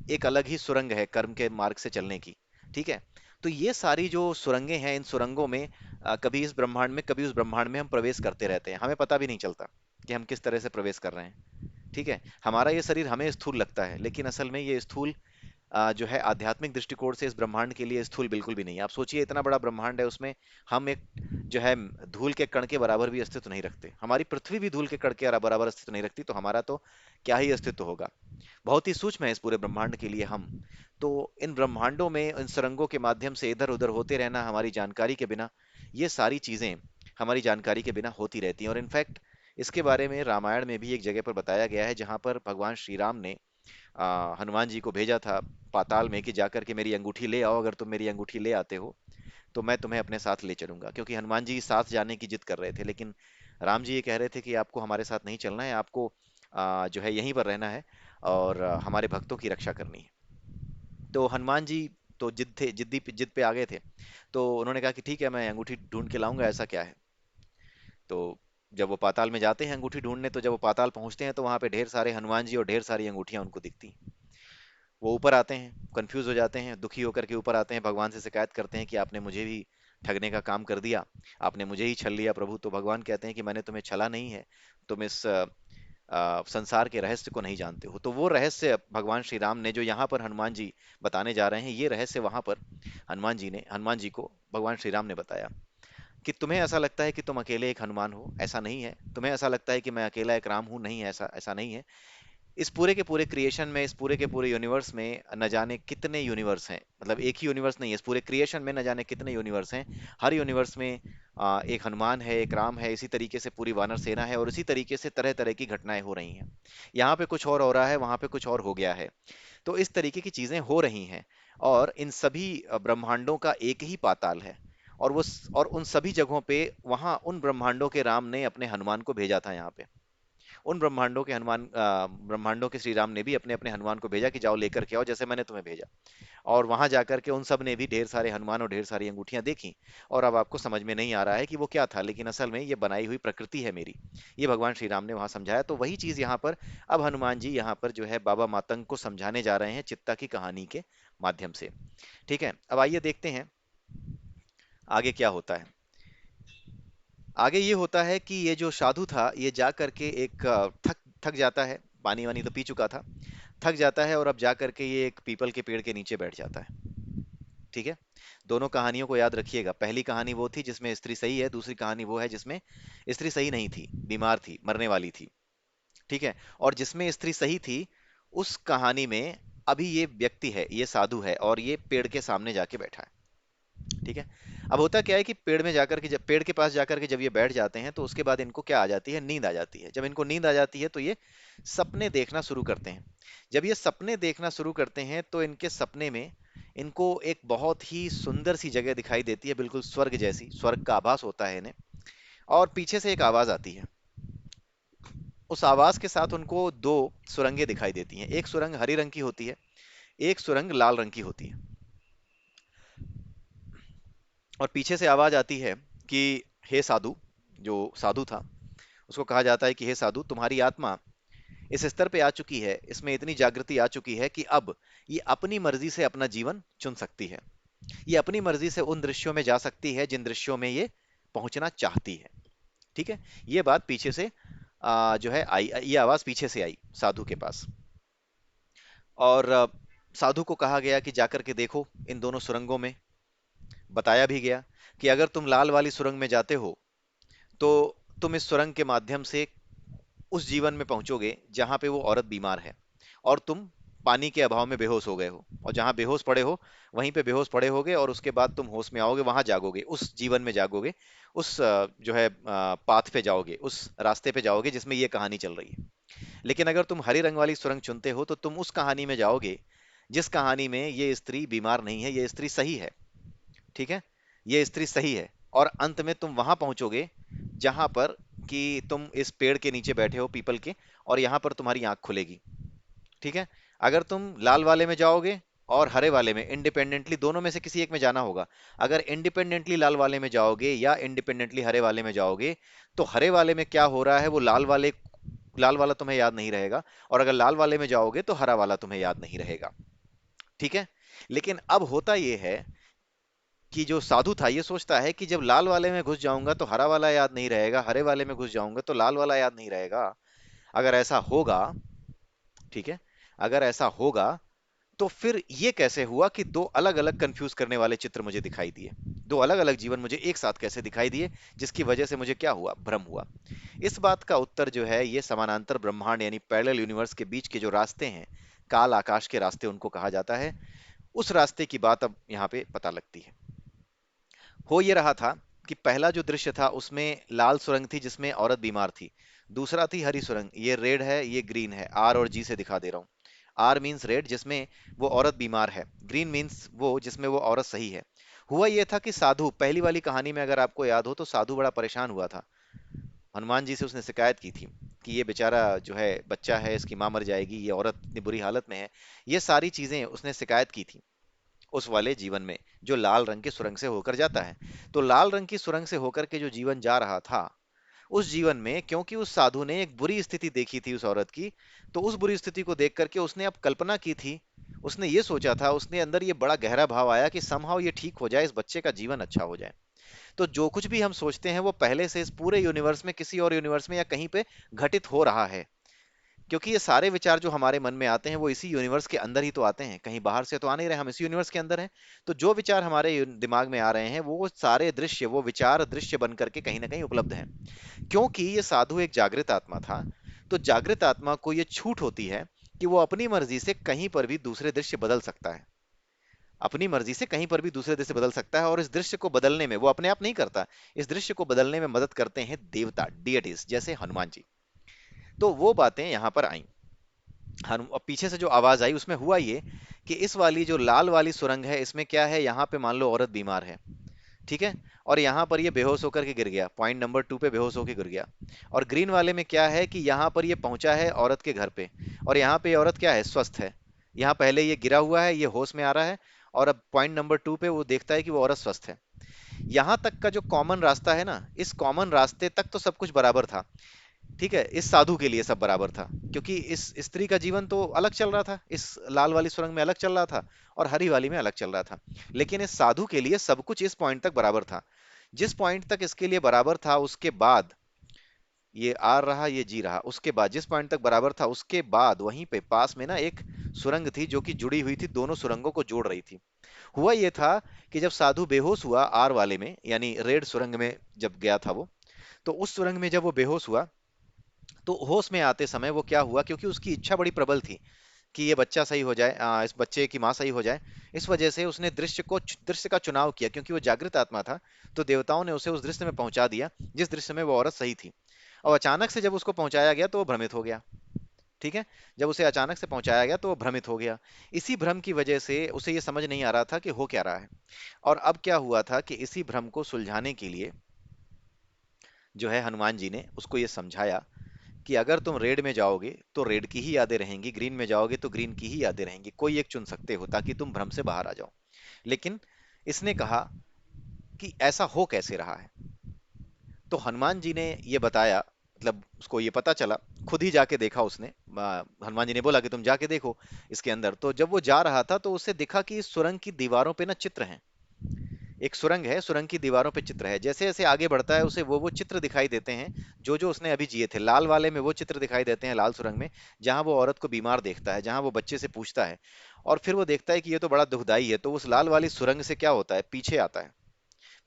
एक अलग ही सुरंग है कर्म के मार्ग से चलने की। ठीक है? तो ये सारी जो सुरंगें हैं, इन सुरंगों में कभी इस ब्रह्मांड में कभी उस ब्रह्मांड में हम प्रवेश करते रहते हैं, हमें पता भी नहीं चलता कि हम किस तरह से प्रवेश कर रहे हैं। ठीक है, हमारा ये शरीर हमें स्थूल लगता है, लेकिन असल में ये स्थूल जो है आध्यात्मिक दृष्टिकोण से इस ब्रह्मांड के लिए स्थूल बिल्कुल भी नहीं है। आप सोचिए, इतना बड़ा ब्रह्मांड है, उसमें हम एक जो है धूल के कण के बराबर भी अस्तित्व नहीं रखते। हमारी पृथ्वी भी धूल के कण के बराबर अस्तित्व नहीं रखती, तो हमारा तो क्या ही अस्तित्व होगा। बहुत ही सूक्ष्म है इस पूरे ब्रह्मांड के लिए हम। तो इन ब्रह्मांडों में इन सुरंगों के माध्यम से इधर उधर होते रहना, हमारी जानकारी के बिना, ये सारी चीजें हमारी जानकारी के बिना होती रहती हैं। और इनफैक्ट इसके बारे में रामायण में भी एक जगह पर बताया गया है, जहां पर भगवान श्री राम ने हनुमान जी को भेजा था पाताल में कि जाकर के मेरी अंगूठी ले आओ, अगर तुम मेरी अंगूठी ले आते हो तो मैं तुम्हें अपने साथ ले चलूंगा। क्योंकि हनुमान जी साथ जाने की जिद कर रहे थे, लेकिन राम जी ये कह रहे थे कि आपको हमारे साथ नहीं चलना है, आपको जो है यहीं पर रहना है, और हमारे भक्तों की रक्षा करनी है। तो हनुमान जी तो जिद पे आ गए थे। तो उन्होंने कहा कि ठीक है, मैं अंगूठी ढूंढ के लाऊंगा, ऐसा क्या है। तो जब वो पाताल में जाते हैं अंगूठी ढूंढने, तो जब वो पाताल पहुंचते हैं तो वहां पे ढेर सारे हनुमान जी और ढेर सारी अंगूठियां उनको दिखती हैं। वो ऊपर आते हैं, कंफ्यूज हो जाते हैं, दुखी होकर के ऊपर आते हैं, भगवान से शिकायत करते हैं कि आपने मुझे भी ठगने का काम कर दिया, आपने मुझे ही छल लिया प्रभु। तो भगवान कहते हैं कि मैंने तुम्हें छला नहीं है, तुम इस संसार के रहस्य को नहीं जानते हो। तो वो रहस्य भगवान श्री राम ने जो यहाँ पर हनुमान जी बताने जा रहे हैं, ये रहस्य वहां पर हनुमान जी को भगवान श्री राम ने बताया कि तुम्हें ऐसा लगता है कि तुम अकेले एक हनुमान हो, ऐसा नहीं है। तुम्हें ऐसा लगता है कि मैं अकेला एक राम हूं, नहीं है, ऐसा ऐसा नहीं है। इस पूरे के पूरे क्रिएशन में, इस पूरे के पूरे यूनिवर्स में न जाने कितने यूनिवर्स हैं, मतलब एक ही यूनिवर्स नहीं है, इस पूरे क्रिएशन में न जाने कितने यूनिवर्स हैं। हर यूनिवर्स में एक हनुमान है, एक राम है, इसी तरीके से पूरी वानर सेना है, और इसी तरीके से तरह तरह की घटनाएं हो रही हैं। यहाँ पे कुछ और हो रहा है, वहां पे कुछ और हो गया है। तो इस तरीके की चीजें हो रही हैं। और इन सभी ब्रह्मांडों का एक ही पाताल है। और और उन सभी जगहों पे, वहां उन ब्रह्मांडों के राम ने अपने हनुमान को भेजा था यहाँ पे। उन ब्रह्मांडों के ब्रह्मांडों के श्री राम ने भी अपने अपने हनुमान को भेजा कि जाओ लेकर के आओ, जैसे मैंने तुम्हें भेजा। और वहां जाकर के उन सब ने भी ढेर सारे हनुमान और ढेर सारी अंगूठियां देखी। और अब आपको समझ में नहीं आ रहा है कि वो क्या था, लेकिन असल में ये बनाई हुई प्रकृति है मेरी। ये भगवान श्री राम ने वहां समझाया। तो वही चीज यहाँ पर अब हनुमान जी यहाँ पर जो है बाबा मातंग को समझाने जा रहे हैं चित्ता की कहानी के माध्यम से। ठीक है, अब आइए देखते हैं आगे क्या होता है। आगे ये होता है कि ये जो साधु था, ये जा करके एक थक थक जाता है, पानी वानी तो पी चुका था, थक जाता है, और अब जा करके ये एक पीपल के पेड़ के नीचे बैठ जाता है। ठीक है, दोनों कहानियों को याद रखिएगा। पहली कहानी वो थी जिसमें स्त्री सही है, दूसरी कहानी वो है जिसमें स्त्री सही नहीं थी, बीमार थी, मरने वाली थी। ठीक है, और जिसमें स्त्री सही थी, उस कहानी में अभी ये व्यक्ति है, ये साधु है, और ये पेड़ के सामने जाके बैठा है। ठीक है, अब होता क्या है कि पेड़ में जाकर के, जब पेड़ के पास जाकर के जब ये बैठ जाते हैं, तो उसके बाद इनको क्या आ जाती है, नींद आ जाती है। जब इनको नींद आ जाती है तो ये सपने देखना शुरू करते हैं। जब ये सपने देखना शुरू करते हैं तो इनके सपने में इनको एक बहुत ही सुंदर सी जगह दिखाई देती है, बिल्कुल स्वर्ग जैसी, स्वर्ग का आभास होता है इन्हें। और पीछे से एक आवाज आती है। उस आवाज के साथ उनको दो सुरंगें दिखाई देती हैं। एक सुरंग हरी रंग की होती है, एक सुरंग लाल रंग की होती है। और पीछे से आवाज आती है कि हे साधु, जो साधु था, उसको कहा जाता है कि हे साधु, तुम्हारी आत्मा इस स्तर पे आ चुकी है, इसमें इतनी जागृति आ चुकी है कि अब ये अपनी मर्जी से अपना जीवन चुन सकती है। ये अपनी मर्जी से उन दृश्यों में जा सकती है जिन दृश्यों में ये पहुंचना चाहती है। ठीक है, ये बात पीछे से जो है आई, ये आवाज पीछे से आई साधु के पास। और साधु को कहा गया कि जाकर के देखो इन दोनों सुरंगों में। बताया भी गया कि अगर तुम लाल वाली सुरंग में जाते हो, तो तुम इस सुरंग के माध्यम से उस जीवन में पहुंचोगे जहां पे वो औरत बीमार है, और तुम पानी के अभाव में बेहोश हो गए हो, और जहां बेहोश पड़े हो वहीं पे बेहोश पड़े होगे, और उसके बाद तुम होश में आओगे, वहां जागोगे, उस जीवन में जागोगे, उस जो है पाथ पे जाओगे, उस रास्ते पे जाओगे जिसमें ये कहानी चल रही है। लेकिन अगर तुम हरी रंग वाली सुरंग चुनते हो, तो तुम उस कहानी में जाओगे जिस कहानी में ये स्त्री बीमार नहीं है, ये स्त्री सही है। ठीक है, ये स्त्री सही है। और अंत में तुम वहां पहुंचोगे जहां पर कि तुम इस पेड़ के नीचे बैठे हो, पीपल के, और यहां पर तुम्हारी आंख खुलेगी। ठीक है, अगर तुम लाल वाले में जाओगे और हरे वाले में, इंडिपेंडेंटली दोनों में से किसी एक में जाना होगा। अगर इंडिपेंडेंटली लाल वाले में जाओगे या इंडिपेंडेंटली हरे वाले में जाओगे, तो हरे वाले में क्या हो रहा है वो लाल वाला तुम्हें याद नहीं रहेगा, और अगर लाल वाले में जाओगे तो हरा वाला तुम्हें याद नहीं रहेगा। ठीक है, लेकिन अब होता यह है कि जो साधु था ये सोचता है कि जब लाल वाले में घुस जाऊंगा तो हरा वाला याद नहीं रहेगा, हरे वाले में घुस जाऊंगा तो लाल वाला याद नहीं रहेगा। अगर ऐसा होगा, ठीक है, अगर ऐसा होगा, तो फिर ये कैसे हुआ कि दो अलग अलग कंफ्यूज करने वाले चित्र मुझे दिखाई दिए, दो अलग अलग जीवन मुझे एक साथ कैसे दिखाई दिए, जिसकी वजह से मुझे क्या हुआ, भ्रम हुआ। इस बात का उत्तर जो है, ये समानांतर ब्रह्मांड यानी पैरेलल यूनिवर्स के बीच के जो रास्ते हैं, काल आकाश के रास्ते उनको कहा जाता है, उस रास्ते की बात अब यहाँ पे पता लगती है। हो ये रहा था कि पहला जो दृश्य था उसमें लाल सुरंग थी जिसमें औरत बीमार थी। दूसरा थी हरी सुरंग, ये रेड है, ये ग्रीन है, आर और जी से दिखा दे रहा हूँ। आर मीन्स रेड, जिसमें वो औरत बीमार है। ग्रीन मीन्स वो जिसमें वो औरत सही है। हुआ ये था कि साधु, पहली वाली कहानी में अगर आपको याद हो तो साधु बड़ा परेशान हुआ था। हनुमान जी से उसने शिकायत की थी कि ये बेचारा जो है बच्चा है, इसकी माँ मर जाएगी, ये औरत इतनी बुरी हालत में है। ये सारी चीजें उसने शिकायत की थी उस वाले जीवन में, जो लाल रंग की सुरंग से होकर जाता है। तो लाल रंग की सुरंग से होकर के जो जीवन जा रहा था, उस जीवन में क्योंकि उस साधु ने एक बुरी स्थिति देखी थी उस औरत की, तो उस बुरी स्थिति को देख करके उसने अब कल्पना की थी, उसने ये सोचा था, उसने अंदर ये बड़ा गहरा भाव आया कि समहाउ ये ठीक हो जाए, इस बच्चे का जीवन अच्छा हो जाए। तो जो कुछ भी हम सोचते हैं वो पहले से इस पूरे यूनिवर्स में, किसी और यूनिवर्स में या कहीं पे घटित हो रहा है। क्योंकि ये सारे विचार जो हमारे मन में आते हैं वो इसी यूनिवर्स के अंदर ही तो आते हैं, कहीं बाहर से तो आ नहीं रहे, हम इसी यूनिवर्स के अंदर हैं। तो जो विचार हमारे दिमाग में आ रहे हैं वो सारे दृश्य, वो विचार दृश्य बन करके कहीं ना कहीं उपलब्ध हैं। क्योंकि ये साधु एक जागृत आत्मा था, तो जागृत आत्मा को ये छूट होती है कि वो अपनी मर्जी से कहीं पर भी दूसरे दृश्य बदल सकता है। अपनी मर्जी से कहीं पर भी दूसरे दृश्य बदल सकता है, और इस दृश्य को बदलने में वो अपने आप नहीं करता, इस दृश्य को बदलने में मदद करते हैं देवता, डियटीज, जैसे हनुमान जी। तो वो बातें यहाँ पर आई। और पीछे से जो आवाज आई उसमें हुआ ये कि इस वाली जो लाल वाली सुरंग है, इसमें क्या है, यहाँ पे मान लो औरत बीमार है, ठीक है, और यहाँ पर ये बेहोश होकर के गिर गया, पॉइंट नंबर 2 पे बेहोश होकर गिर गया। और ग्रीन वाले में क्या है कि यहाँ पर ये पहुंचा है औरत के घर पे, और यहाँ पे ये औरत क्या है, स्वस्थ है। यहाँ पहले ये गिरा हुआ है, ये होश में आ रहा है, और अब पॉइंट नंबर 2 पे वो देखता है कि वो औरत स्वस्थ है। यहाँ तक का जो कॉमन रास्ता है ना, इस कॉमन रास्ते तक तो सब कुछ बराबर था। ठीक है, इस साधु के लिए सब बराबर था, क्योंकि इस स्त्री का जीवन तो अलग चल रहा था, इस लाल वाली सुरंग में अलग चल रहा था, और हरी वाली में अलग चल रहा था। लेकिन इस साधु के लिए सब कुछ इस पॉइंट तक बराबर था। जिस पॉइंट तक इसके लिए बराबर था, उसके बाद ये आ रहा, ये जी रहा, उसके बाद जिस पॉइंट तक बराबर था, उसके बाद वहीं पे पास में ना एक सुरंग थी जो कि जुड़ी हुई थी, दोनों सुरंगों को जोड़ रही थी। हुआ ये था कि जब साधु बेहोश हुआ आर वाले में, यानी रेड सुरंग में जब गया था वो, तो उस सुरंग में जब वो बेहोश हुआ, तो होश में आते समय वो क्या हुआ, क्योंकि उसकी इच्छा बड़ी प्रबल थी कि ये बच्चा सही हो जाए, इस बच्चे की माँ सही हो जाए। इस वजह से उसने दृश्य का चुनाव किया, क्योंकि वो जागृत आत्मा था। तो देवताओं ने उसे उस दृश्य में पहुंचा दिया जिस दृश्य में वो औरत सही थी। और अचानक से जब उसको पहुंचाया गया तो वो भ्रमित हो गया। ठीक है, जब उसे अचानक से पहुंचाया गया तो वो भ्रमित हो गया। इसी भ्रम की वजह से उसे ये समझ नहीं आ रहा था कि हो क्या रहा है। और अब क्या हुआ था कि इसी भ्रम को सुलझाने के लिए जो है हनुमान जी ने उसको ये समझाया कि अगर तुम रेड में जाओगे तो रेड की ही यादें रहेंगी, ग्रीन में जाओगे तो ग्रीन की ही यादें रहेंगी, कोई एक चुन सकते हो ताकि तुम भ्रम से बाहर आ जाओ। लेकिन इसने कहा कि ऐसा हो कैसे रहा है। तो हनुमान जी ने ये बताया, मतलब उसको ये पता चला, खुद ही जाके देखा उसने। हनुमान जी ने बोला कि तुम जाके देखो इसके अंदर। तो जब वो जा रहा था तो उसे दिखा कि इस सुरंग की दीवारों पे ना चित्र हैं। एक सुरंग है, सुरंग की दीवारों पे चित्र है, जैसे जैसे आगे बढ़ता है उसे वो चित्र दिखाई देते हैं जो जो उसने अभी जिए थे। लाल वाले में वो चित्र दिखाई देते हैं, लाल सुरंग में, जहां वो औरत को बीमार देखता है, जहां वो बच्चे से पूछता है, और फिर वो देखता है कि ये तो बड़ा दुखदाई है। तो उस लाल वाली सुरंग से क्या होता है, पीछे आता है।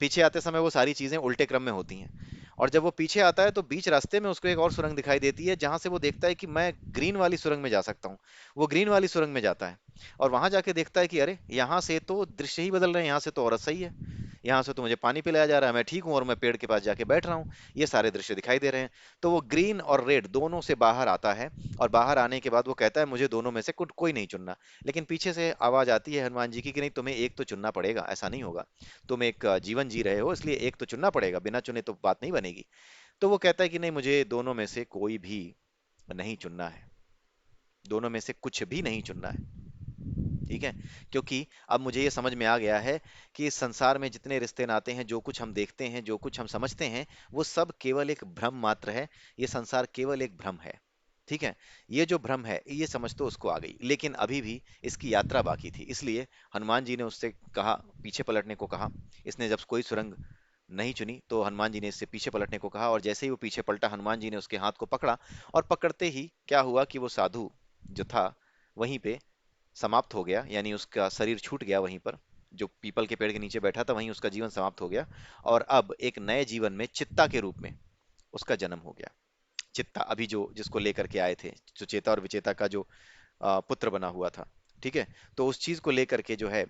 पीछे आते समय वो सारी चीजें उल्टे क्रम में होती हैं। और जब वो पीछे आता है तो बीच रास्ते में उसको एक और सुरंग दिखाई देती है, जहां से वो देखता है कि मैं ग्रीन वाली सुरंग में जा सकता हूँ। वो ग्रीन वाली सुरंग में जाता है, और वहां जाके देखता है कि अरे यहाँ से तो दृश्य ही बदल रहे हैं, यहाँ से तो औरत सही है, यहाँ से तो मुझे पानी पिलाया जा रहा है, मैं ठीक हूँ और मैं पेड़ के पास जाके बैठ रहा हूँ, ये सारे दृश्य दिखाई दे रहे हैं। तो वो ग्रीन और रेड दोनों से बाहर आता है, और बाहर आने के बाद वो कहता है मुझे दोनों में से कुछ कोई नहीं चुनना। लेकिन पीछे से आवाज आती है हनुमान जी की कि नहीं, तुम्हें एक तो चुनना पड़ेगा, ऐसा नहीं होगा, तुम एक जीवन जी रहे हो, इसलिए एक तो चुनना पड़ेगा, बिना चुने तो बात नहीं बनेगी। तो वो कहता है कि नहीं, मुझे दोनों में से कोई भी नहीं चुनना है, दोनों में से कुछ भी नहीं चुनना है। ठीक है, क्योंकि अब मुझे ये समझ में आ गया है कि इस संसार में जितने रिश्ते नाते हैं, जो कुछ हम देखते हैं, जो कुछ हम समझते हैं, वो सब केवल एक भ्रम मात्र है। ये संसार केवल एक भ्रम है। ठीक है, ये जो भ्रम है ये समझ तो उसको आ गई, लेकिन अभी भी इसकी यात्रा बाकी थी। इसलिए हनुमान जी ने उससे कहा, पीछे पलटने को कहा। इसने जब कोई सुरंग नहीं चुनी तो हनुमान जी ने इससे पीछे पलटने को कहा, और जैसे ही वो पीछे पलटा, हनुमान जी ने उसके हाथ को पकड़ा। और पकड़ते ही क्या हुआ कि वो साधु जो था वहीं पे समाप्त हो गया, यानी उसका शरीर छूट गया वहीं पर। जो पीपल के पेड़ के नीचे बैठा था वहीं उसका जीवन समाप्त हो गया। और अब एक नए जीवन में चित्ता के रूप में उसका जन्म हो गया। चित्ता अभी जो जिसको लेकर के आए थे, जो चेता और विचेता का जो पुत्र बना हुआ था। ठीक है, तो उस चीज को लेकर के जो है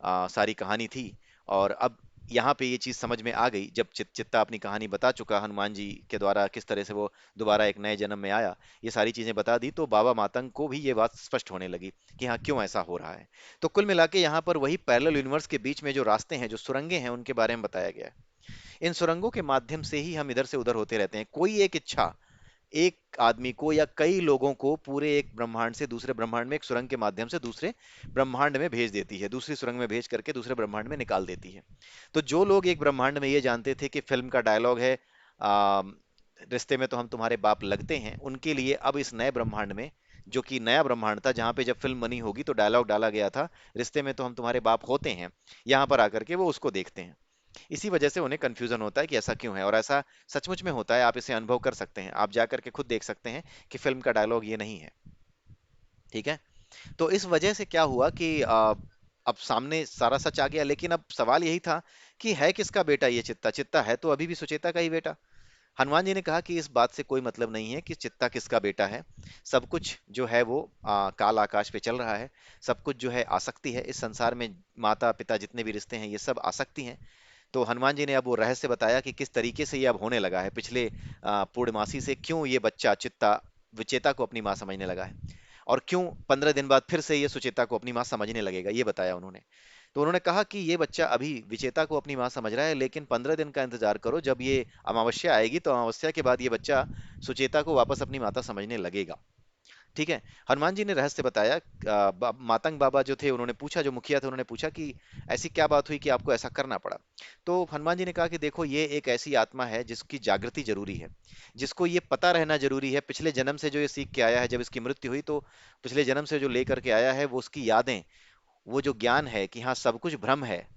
सारी कहानी थी। और अब यहाँ पे ये चीज समझ में आ गई, जब चित्ता अपनी कहानी बता चुका हनुमान जी के द्वारा, किस तरह से वो दोबारा एक नए जन्म में आया, ये सारी चीजें बता दी, तो बाबा मातंग को भी ये बात स्पष्ट होने लगी कि हाँ, क्यों ऐसा हो रहा है। तो कुल मिला के यहाँ पर वही पैरेलल यूनिवर्स के बीच में जो रास्ते हैं, जो सुरंगें हैं, उनके बारे में बताया गया है। इन सुरंगों के माध्यम से ही हम इधर से उधर होते रहते हैं। कोई एक इच्छा एक आदमी को या कई लोगों को पूरे एक ब्रह्मांड से दूसरे ब्रह्मांड में एक सुरंग के माध्यम से दूसरे ब्रह्मांड में भेज देती है, दूसरी सुरंग में भेज करके दूसरे ब्रह्मांड में निकाल देती है। तो जो लोग एक ब्रह्मांड में ये जानते थे कि फिल्म का डायलॉग है, आ, रिश्ते में तो हम तुम्हारे बाप लगते हैं, उनके लिए अब इस नए ब्रह्मांड में, जो कि नया ब्रह्मांड था जहां पे जब फिल्म बनी होगी तो डायलॉग डाला गया था, रिश्ते में तो हम तुम्हारे बाप होते हैं, यहाँ पर आकर के वो उसको देखते हैं। इसी वजह से उन्हें कंफ्यूजन होता है कि ऐसा क्यों है, और ऐसा सचमुच में होता है। आप इसे अनुभव कर सकते हैं, आप जाकर के खुद देख सकते हैं कि फिल्म का डायलॉग ये नहीं है। ठीक है। तो इस वजह से क्या हुआ कि अब सामने सारा सच आ गया, लेकिन अब सवाल यही था कि है किसका बेटा ये चित्ता? चित्ता है तो अभी भी सुचेता का ही बेटा। हनुमान जी ने कहा कि इस बात से कोई मतलब नहीं है कि चित्ता किसका बेटा है। सब कुछ जो है वो काल आकाश पे चल रहा है। सब कुछ जो है आसक्ति है इस संसार में। माता पिता जितने भी रिश्ते हैं ये सब आसक्ति हैं। तो हनुमान जी ने अब वो रहस्य बताया कि किस तरीके से ये अब होने लगा है। पिछले पूर्णमासी से क्यों ये बच्चा चित्ता विचेता को अपनी माँ समझने लगा है, और क्यों 15 दिन बाद फिर से ये सुचेता को अपनी माँ समझने लगेगा, ये बताया उन्होंने। तो उन्होंने कहा कि ये बच्चा अभी विचेता को अपनी माँ समझ रहा है, लेकिन 15 दिन का इंतजार करो, जब ये अमावस्या आएगी तो अमावस्या के बाद ये बच्चा सुचेता को वापस अपनी माता समझने लगेगा। ठीक है। हनुमान जी ने रहस्य बताया। मातंग बाबा जो थे उन्होंने पूछा, जो मुखिया थे उन्होंने पूछा कि ऐसी क्या बात हुई कि आपको ऐसा करना पड़ा। तो हनुमान जी ने कहा कि देखो, ये एक ऐसी आत्मा है जिसकी जागृति जरूरी है, जिसको ये पता रहना जरूरी है पिछले जन्म से जो ये सीख के आया है। जब इसकी मृत्यु हुई तो पिछले जन्म से जो लेकर के आया है वो उसकी यादें, वो जो ज्ञान है कि हाँ सब कुछ भ्रम है,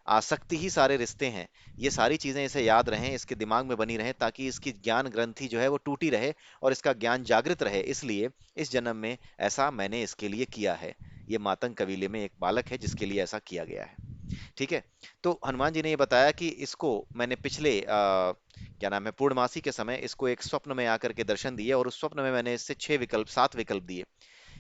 आसक्ति ही सारे रिश्ते हैं, ये सारी चीजें इसे याद रहें, इसके दिमाग में बनी रहें, ताकि इसकी ज्ञान ग्रंथि जो है वो टूटी रहे और इसका ज्ञान जागृत रहे। इसलिए इस जन्म में ऐसा मैंने इसके लिए किया है। ये मातंग कबीले में एक बालक है जिसके लिए ऐसा किया गया है। ठीक है। तो हनुमान जी ने ये बताया कि इसको मैंने पिछले क्या नाम है, पूर्णमासी के समय इसको एक स्वप्न में आकर के दर्शन दिए, और उस स्वप्न में मैंने इससे 6 विकल्प 7 विकल्प दिए।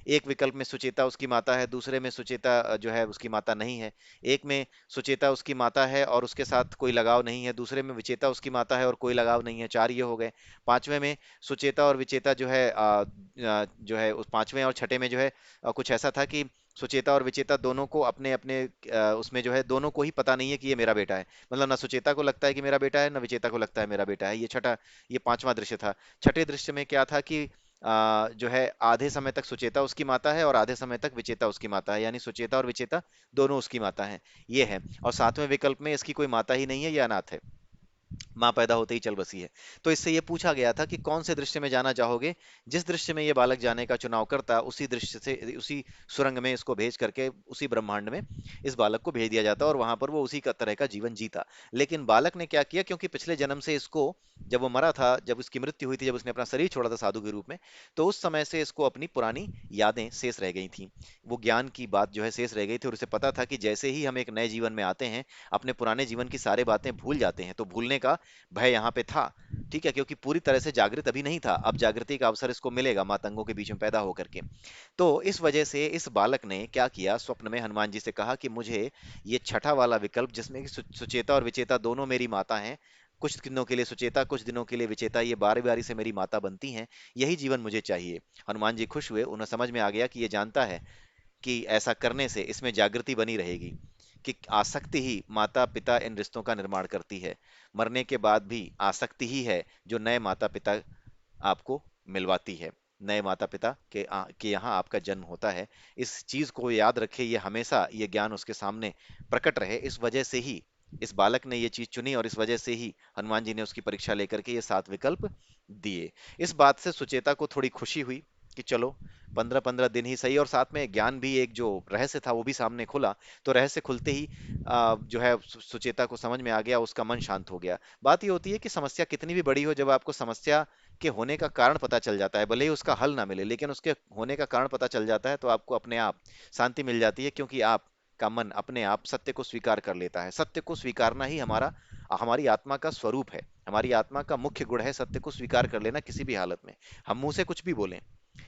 एक विकल्प में सुचेता उसकी माता है, दूसरे में सुचेता जो है उसकी माता नहीं है, एक में सुचेता उसकी माता है और उसके साथ कोई लगाव नहीं है, दूसरे में विचेता उसकी माता है और कोई लगाव नहीं है। चार ये हो गए। पांचवें में सुचेता और विचेता जो है जो है उस पांचवें और छठे में जो है कुछ ऐसा था कि सुचेता और विचेता दोनों को अपने अपने उसमें जो है दोनों को ही पता नहीं है कि ये मेरा बेटा है। मतलब ना सुचेता को लगता है कि मेरा बेटा है, ना विचेता को लगता है मेरा बेटा है। ये छठा, ये पांचवा दृश्य था। छठे दृश्य में क्या था कि जो है आधे समय तक सुचेता उसकी माता है और आधे समय तक विचेता उसकी माता है, यानी सुचेता और विचेता दोनों उसकी माता हैं। ये है। और सातवें विकल्प में इसकी कोई माता ही नहीं है, ये अनाथ है, माँ पैदा होते ही चल बसी है। तो इससे ये पूछा गया था कि कौन से दृश्य में जाना चाहोगे। जिस दृश्य में ये बालक जाने का चुनाव करता, उसी दृश्य से उसी सुरंग में इसको भेज करके उसी ब्रह्मांड में इस बालक को भेज दिया जाता और वहां पर वो उसी का तरह का जीवन जीता। लेकिन बालक ने क्या किया, क्योंकि पिछले जन्म से इसको, जब वो मरा था, जब उसकी मृत्यु हुई थी, जब उसने अपना शरीर छोड़ा था साधु के रूप में, तो उस समय से इसको अपनी पुरानी यादें शेष रह गई थी। वो ज्ञान की बात जो है शेष रह गई थी, और उसे पता था कि जैसे ही हम एक नए जीवन में आते हैं, अपने पुराने जीवन की सारी बातें भूल जाते हैं। तो भूलने का भय यहाँ पे था। ठीक है, क्योंकि पूरी तरह से जागृत अभी नहीं था। अब जागृति का अवसर इसको मिलेगा मातंगों के बीच में पैदा होकर के। तो इस वजह से इस बालक ने क्या किया, स्वप्न में हनुमान जी से कहा कि मुझे ये छठा वाला विकल्प, जिसमें कि सुचेता और विचेता दोनों मेरी माता हैं, कुछ दिनों के लिए सुचेता कुछ दिनों के लिए विचेता, ये बारी बारी से मेरी माता बनती हैं, यही जीवन मुझे चाहिए। हनुमान जी खुश हुए, उन्हें समझ में आ गया कि ये जानता है कि ऐसा करने से इसमें जागृति बनी रहेगी, कि आसक्ति ही माता पिता इन रिश्तों का निर्माण करती है। मरने के बाद भी आसक्ति ही है जो नए माता पिता आपको मिलवाती है, नए माता पिता के यहाँ आपका जन्म होता है। इस चीज को याद रखे, ये हमेशा ये ज्ञान उसके सामने प्रकट रहे। इस वजह से ही इस बालक ने ये चीज चुनी, और इस वजह से ही हनुमान जी ने उसकी परीक्षा लेकर के ये 7 विकल्प दिए। इस बात से सुचेता को थोड़ी खुशी हुई कि चलो 15-15 दिन ही सही, और साथ में ज्ञान भी, एक जो रहस्य था वो भी सामने खुला। तो रहस्य खुलते ही जो है सुचेता को समझ में आ गया, उसका मन शांत हो गया। बात ये होती है कि समस्या कितनी भी बड़ी हो, जब आपको समस्या के होने का कारण पता चल जाता है, भले ही उसका हल ना मिले, लेकिन उसके होने का कारण पता चल जाता है, तो आपको अपने आप शांति मिल जाती है, क्योंकि आप का मन अपने आप सत्य को स्वीकार कर लेता है। सत्य को स्वीकारना ही हमारी आत्मा का स्वरूप है। हमारी आत्मा का मुख्य गुण है सत्य को स्वीकार कर लेना किसी भी हालत में। हम मुंह से कुछ भी बोलें,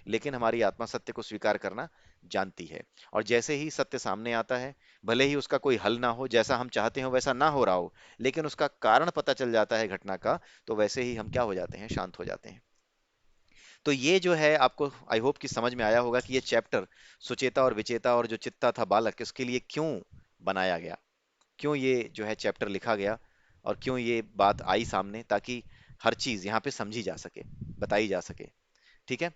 लेकिन हमारी आत्मा सत्य को स्वीकार करना जानती है। और जैसे ही सत्य सामने आता है, भले ही उसका कोई हल ना हो, जैसा हम चाहते हो वैसा ना हो रहा हो, लेकिन उसका कारण पता चल जाता है घटना का, तो वैसे ही हम क्या हो जाते हैं, शांत हो जाते हैं। तो ये जो है आपको आई होप कि समझ में आया होगा कि ये चैप्टर सुचेता और विचेता और जो चित्ता था बालक, इसके लिए क्यों बनाया गया, क्यों ये जो है चैप्टर लिखा गया, और क्यों ये बात आई सामने, ताकि हर चीज यहाँ पे समझी जा सके, बताई जा सके। ठीक है।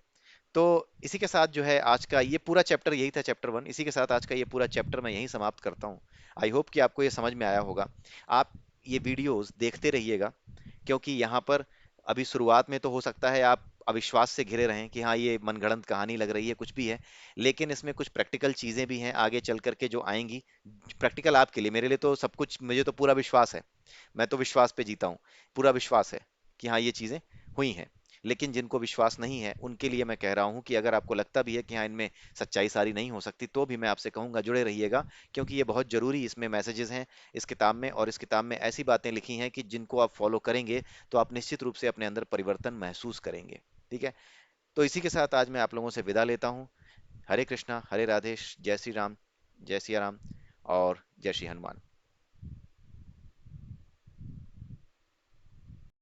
तो इसी के साथ जो है आज का ये पूरा चैप्टर, यही था चैप्टर 1, इसी के साथ आज का ये पूरा चैप्टर मैं यहीं समाप्त करता हूँ। आई होप कि आपको ये समझ में आया होगा। आप ये वीडियोस देखते रहिएगा, क्योंकि यहाँ पर अभी शुरुआत में तो हो सकता है आप अविश्वास से घिरे रहें कि हाँ ये मनगढ़ंत कहानी लग रही है, कुछ भी है, लेकिन इसमें कुछ प्रैक्टिकल चीजें भी हैं आगे चल करके जो आएंगी। प्रैक्टिकल आपके लिए, मेरे लिए तो सब कुछ, मुझे तो पूरा विश्वास है, मैं तो विश्वास पे जीता हूँ, पूरा विश्वास है कि हाँ ये चीजें हुई हैं। लेकिन जिनको विश्वास नहीं है उनके लिए मैं कह रहा हूँ कि अगर आपको लगता भी है कि हाँ इनमें सच्चाई सारी नहीं हो सकती, तो भी मैं आपसे कहूंगा जुड़े रहिएगा, क्योंकि ये बहुत जरूरी इसमें मैसेजेस हैं इस किताब में, और इस किताब में ऐसी बातें लिखी हैं कि जिनको आप फॉलो करेंगे तो आप निश्चित रूप से अपने अंदर परिवर्तन महसूस करेंगे। ठीक है, तो इसी के साथ आज मैं आप लोगों से विदा लेता हूँ। हरे कृष्णा, हरे राधे, जय श्री राम, जय सिया राम, और जय श्री हनुमान।